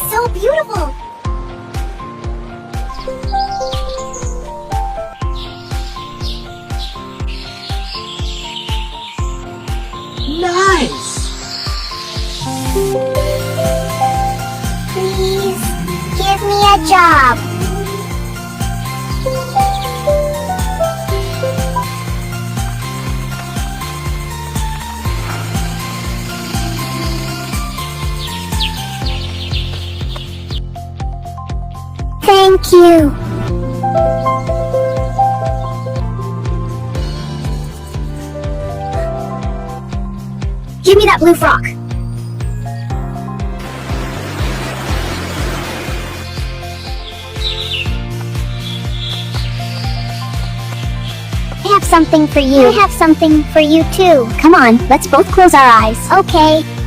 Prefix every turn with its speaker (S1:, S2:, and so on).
S1: It's so beautiful.
S2: Nice!
S1: Please give me a job. Thank you. Give me that blue frock. I have something for you. I have something for you too. Come on, let's both close our eyes. Okay.